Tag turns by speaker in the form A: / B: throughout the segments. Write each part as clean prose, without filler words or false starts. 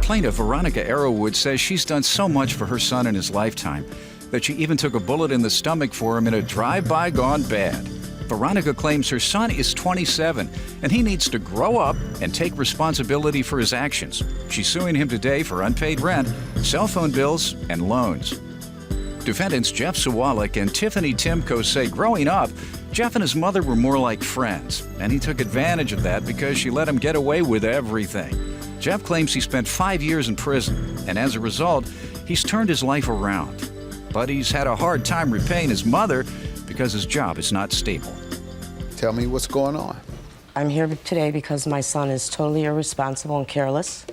A: Plaintiff Veronica Arrowwood says she's done so much for her son in his lifetime that she even took a bullet in the stomach for him in a drive-by gone bad. Veronica claims her son is 27 and he needs to grow up and take responsibility for his actions. She's suing him today for unpaid rent, cell phone bills, and loans. Defendants Jeff Sawalik and Tiffany Timko say growing up, Jeff and his mother were more like friends, and he took advantage of that because she let him get away with everything. Jeff claims he spent 5 years in prison, and as a result, he's turned his life around. But he's had a hard time repaying his mother because his job is not stable.
B: Tell me what's going on.
C: I'm here today because my son is totally irresponsible and careless.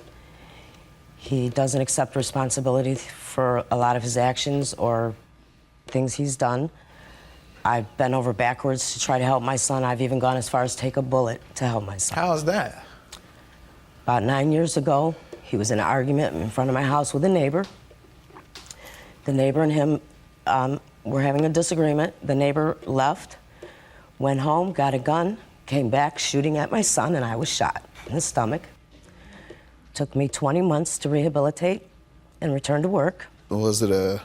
C: He doesn't accept responsibility for a lot of his actions or things he's done. I've bent over backwards to try to help my son. I've even gone as far as take a bullet to help my son.
B: How's that?
C: About 9 years ago, he was in an argument in front of my house with a neighbor. The neighbor and him were having a disagreement. The neighbor left, went home, got a gun, came back shooting at my son, and I was shot in the stomach. Took me 20 months to rehabilitate and return to work.
B: Was it a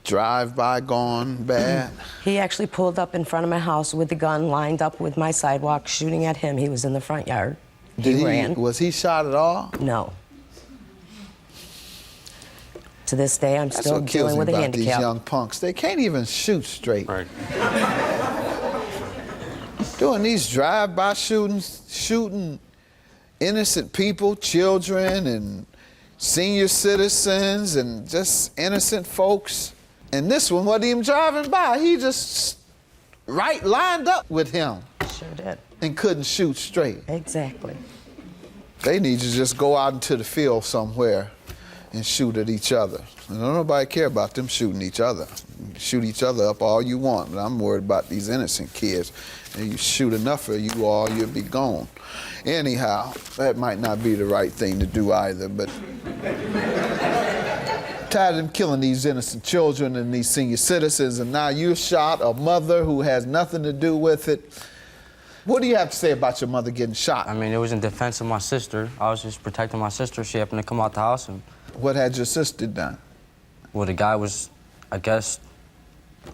B: drive-by gone bad?
C: He actually pulled up in front of my house with the gun lined up with my sidewalk, shooting at him. He was in the front yard. He ran.
B: Was he shot at all?
C: No. To this day, I'm still dealing with a handicap.
B: These young punks, they can't even shoot straight.
D: Right.
B: Doing these drive-by shootings, shooting innocent people, children, and senior citizens, and just innocent folks. And this one wasn't even driving by. He just lined up with him.
C: Sure did.
B: And couldn't shoot straight.
C: Exactly.
B: They need to just go out into the field somewhere and shoot at each other. And don't nobody care about them shooting each other. You can shoot each other up all you want, but I'm worried about these innocent kids. And you shoot enough of you all, you'll be gone. Anyhow, that might not be the right thing to do either, but tired of them killing these innocent children and these senior citizens, and now you shot a mother who has nothing to do with it. What do you have to say about your mother getting shot?
D: I mean, it was in defense of my sister. I was just protecting my sister. She happened to come out the house and...
B: What had your sister done?
D: Well, the guy was, I guess,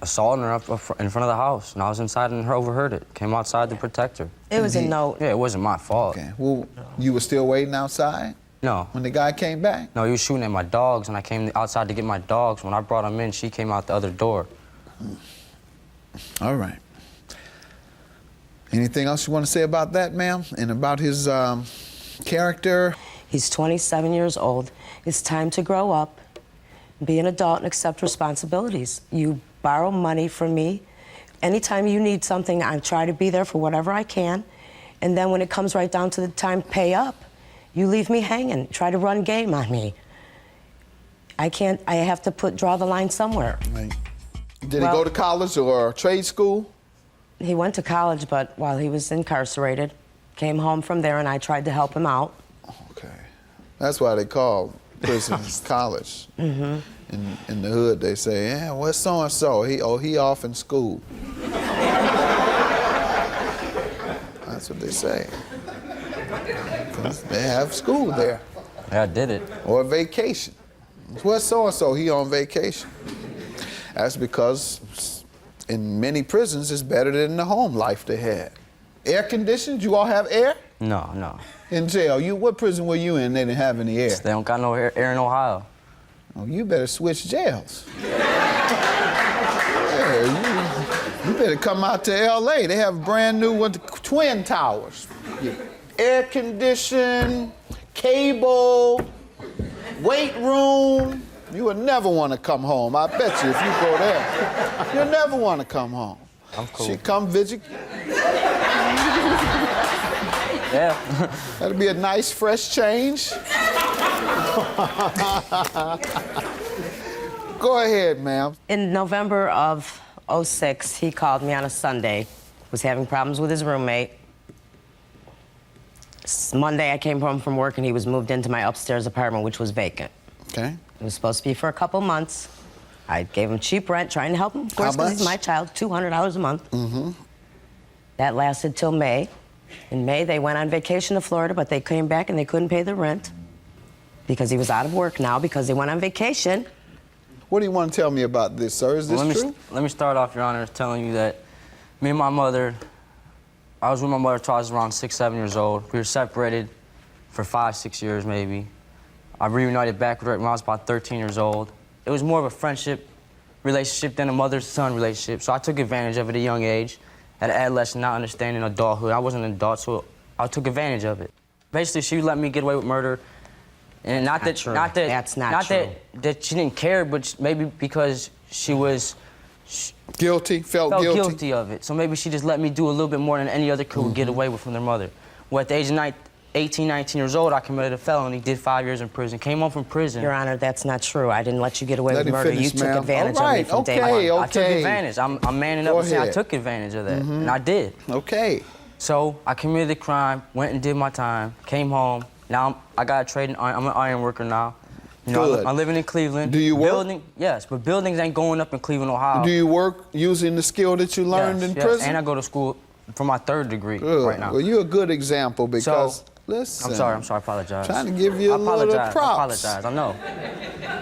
D: assaulting her up in front of the house, and I was inside and overheard it. Came outside to protect her.
C: It was a no.
D: Yeah, it wasn't my fault.
B: Okay, well, you were still waiting outside?
D: No.
B: When the guy came back?
D: No, he was shooting at my dogs, and I came outside to get my dogs. When I brought them in, she came out the other door.
B: All right. Anything else you want to say about that, ma'am? And about his character?
C: He's 27 years old. It's time to grow up, be an adult, and accept responsibilities. You borrow money from me. Anytime you need something, I try to be there for whatever I can. And then when it comes right down to the time to pay up, you leave me hanging, try to run game on me. I can't, I have to draw the line somewhere.
B: Right. Did he go to college or trade school?
C: He went to college, but while he was incarcerated, came home from there, and I tried to help him out.
B: Okay. That's why they call prison college.
C: Mm-hmm.
B: In the hood, they say, yeah, what's so-and-so? He off in school. That's what they say. 'Cause they have school there.
D: Yeah, I did it.
B: Or vacation. What's so-and-so? He on vacation. That's because in many prisons, it's better than the home life they had. Air conditioned? You all have air?
D: No, no.
B: In jail, what prison were you in? They didn't have any air.
D: They don't got no air in Ohio.
B: Oh, you better switch jails. Yeah, you better come out to L.A. They have brand new twin towers. Air conditioned, cable, weight room. You would never want to come home. I bet you if you go there, you'll never want to come home.
D: I'm cool.
B: She come visit.
D: Yeah.
B: That'll be a nice, fresh change. Go ahead, ma'am.
C: In November of '06, he called me on a Sunday, was having problems with his roommate. Monday, I came home from work, and he was moved into my upstairs apartment, which was vacant.
B: Okay.
C: It was supposed to be for a couple months. I gave him cheap rent, trying to help him, of course,
B: How much?
C: because he's my child, $200 a month.
B: Mm-hmm.
C: That lasted till May. In May, they went on vacation to Florida, but they came back and they couldn't pay the rent. because he was out of work now because they went on vacation.
B: What do you want to tell me about this, sir? Is this true?
D: Let me start off, Your Honor, telling you that me and my mother, I was with my mother till I was around 6, 7 years old. We were separated for 5, 6 years maybe. I reunited back with her when I was about 13 years old. It was more of a friendship relationship than a mother-son relationship, so I took advantage of it at a young age, at an adolescent, not understanding adulthood. I wasn't an adult, so I took advantage of it. Basically, she let me get away with murder, and
C: That's not true.
D: that she didn't care, but maybe because she was
B: Guilty? Felt
D: guilty of it. So maybe she just let me do a little bit more than any other kid would get away with from their mother. Well, at the age of 18, 19 years old, I committed a felony, did 5 years in prison, came home from prison.
C: Your Honor, that's not true. I didn't let you get away with murder.
B: Finish,
C: You took advantage of me from day one.
D: I took advantage. I'm manning up and saying I took advantage of that, and I did.
B: Okay.
D: So I committed the crime, went and did my time, came home. Now I got a trade. I'm an iron worker now. You know,
B: Good.
D: I'm living in Cleveland.
B: Do you work?
D: Yes, but buildings ain't going up in Cleveland, Ohio.
B: Do you work using the skill that you learned in prison?
D: And I go to school for my 3rd degree right now.
B: Well, you're a good example because, listen.
D: I'm sorry, I apologize.
B: Trying to give you a little props.
D: I apologize, I know.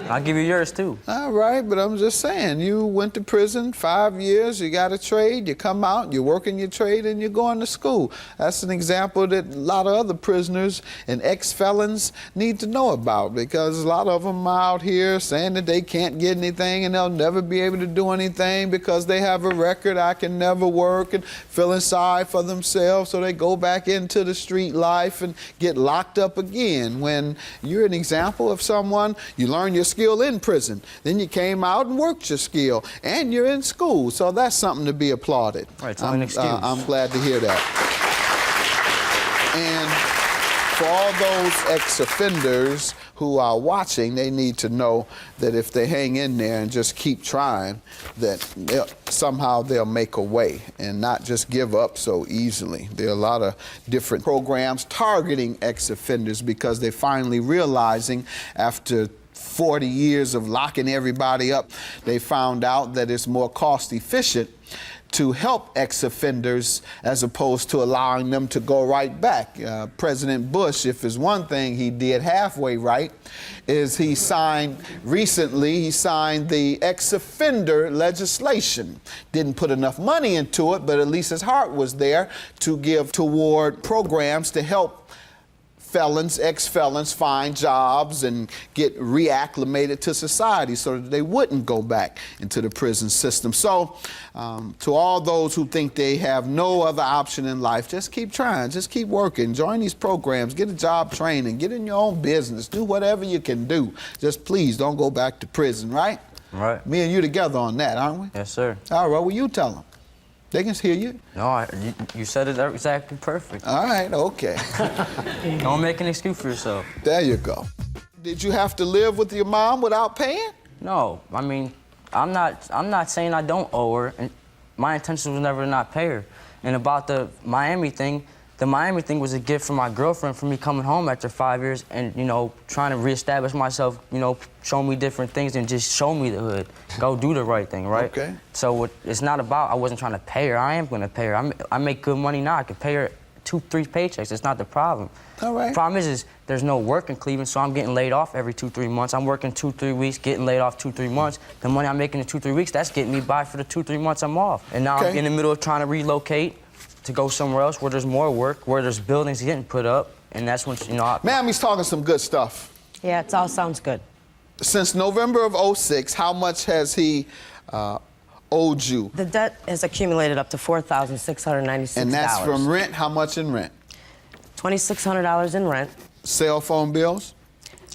D: I'll give you yours too.
B: All right, but I'm just saying, you went to prison 5 years, you got a trade, you come out, you're working your trade, and you're going to school. That's an example that a lot of other prisoners and ex-felons need to know about, because a lot of them are out here saying that they can't get anything and they'll never be able to do anything because they have a record, I can never work, and feeling sorry for themselves, so they go back into the street life and get locked up again. When you're an example of someone, you learn your skill in prison, then you came out and worked your skill, and you're in school, so that's something to be applauded.
D: Right, it's not an excuse.
B: I'm glad to hear that. And for all those ex-offenders who are watching, they need to know that if they hang in there and just keep trying, that somehow they'll make a way and not just give up so easily. There are a lot of different programs targeting ex-offenders because they're finally realizing after 40 years of locking everybody up, they found out that it's more cost efficient to help ex-offenders as opposed to allowing them to go right back. President Bush, if there's one thing he did halfway right, is he signed the ex-offender legislation. Didn't put enough money into it, but at least his heart was there to give toward programs to help felons, ex-felons find jobs and get reacclimated to society so that they wouldn't go back into the prison system. So to all those who think they have no other option in life, just keep trying, just keep working, join these programs, get a job training, get in your own business, do whatever you can do. Just please don't go back to prison, right?
D: Right.
B: Me and you together on that, aren't we?
D: Yes, sir.
B: All right, well, you tell them. They can hear you.
D: No, you said it exactly perfect.
B: All right, okay.
D: Don't make an excuse for yourself.
B: There you go. Did you have to live with your mom without paying?
D: No, I mean, I'm not saying I don't owe her, and my intention was never to not pay her. And about the Miami thing was a gift from my girlfriend for me coming home after 5 years and, you know, trying to reestablish myself, you know, show me different things and just show me the hood. Go do the right thing, right?
B: Okay.
D: So it's not about, I wasn't trying to pay her. I am going to pay her. I make good money now. I can pay her 2, 3 paychecks. It's not the problem.
B: All right.
D: The problem is there's no work in Cleveland, so I'm getting laid off every 2, 3 months. I'm working 2, 3 weeks, getting laid off 2, 3 months. The money I'm making in 2, 3 weeks, that's getting me by for the 2, 3 months I'm off. And now I'm in the middle of trying to relocate to go somewhere else where there's more work, where there's buildings getting put up, and that's when, you know...
B: Ma'am, talking some good stuff.
C: Yeah, it all sounds good.
B: Since November of '06, how much has he owed you?
C: The debt has accumulated up to $4,696.
B: And that's from rent? How much in rent?
C: $2,600 in rent.
B: Cell phone bills?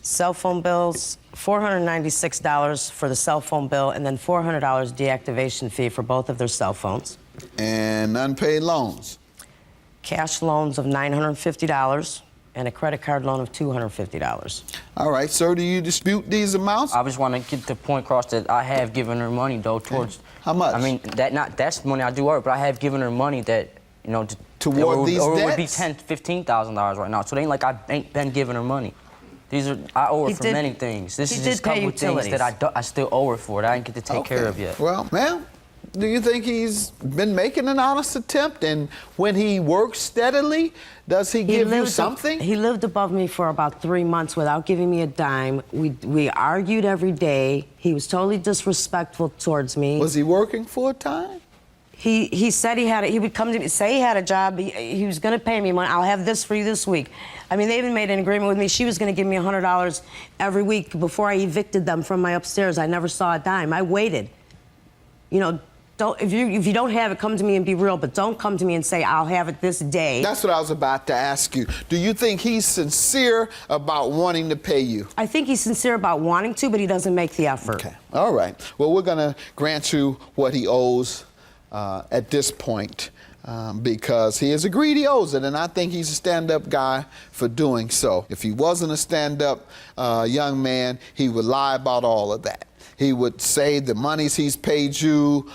C: Cell phone bills, $496 for the cell phone bill, and then $400 deactivation fee for both of their cell phones.
B: And unpaid loans?
C: Cash loans of $950 and a credit card loan of $250.
B: All right, sir, do you dispute these amounts?
D: I just want to get the point across that I have given her money, though, towards...
B: How much?
D: I mean, that's money I do owe her, but I have given her money that, you know...
B: Toward these debts?
D: Or it would be $10,000, $15,000 right now, so it ain't like I ain't been giving her money. I owe her for many things. This is just a couple things that I still owe her for that I didn't get to take care of yet.
B: Well, ma'am, Do you think he's been making an honest attempt? And when he works steadily, does he give you something?
C: He lived above me for about 3 months without giving me a dime. We argued every day. He was totally disrespectful towards me.
B: Was he working full-time?
C: He said he would come to me, say he had a job, he was going to pay me money. I'll have this for you this week. I mean, they even made an agreement with me. She was going to give me $100 every week before I evicted them from my upstairs. I never saw a dime. I waited. You know, if you don't have it, come to me and be real, but don't come to me and say, I'll have it this day.
B: That's what I was about to ask you. Do you think he's sincere about wanting to pay you?
C: I think he's sincere about wanting to, but he doesn't make the effort.
B: Okay. All right. Well, we're going to grant you what he owes at this point because he has agreed he owes it, and I think he's a stand-up guy for doing so. If he wasn't a stand-up young man, he would lie about all of that. He would say the monies he's paid you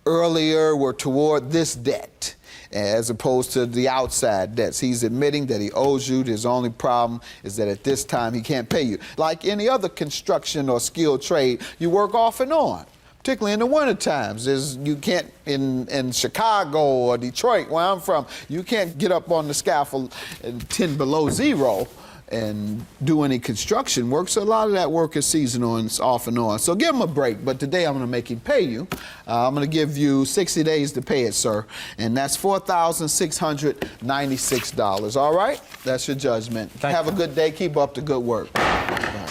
B: earlier were toward this debt, as opposed to the outside debts. He's admitting that he owes you. His only problem is that at this time he can't pay you. Like any other construction or skilled trade, you work off and on. Particularly in the winter times, you can't, in Chicago or Detroit, where I'm from, you can't get up on the scaffold at 10 below zero and do any construction work. So a lot of that work is seasonal and it's off and on. So give him a break, but today I'm gonna make him pay you. I'm gonna give you 60 days to pay it, sir. And that's $4,696, all right? That's your judgment.
D: Thank you.
B: Have a good day, keep up the good work. Bye.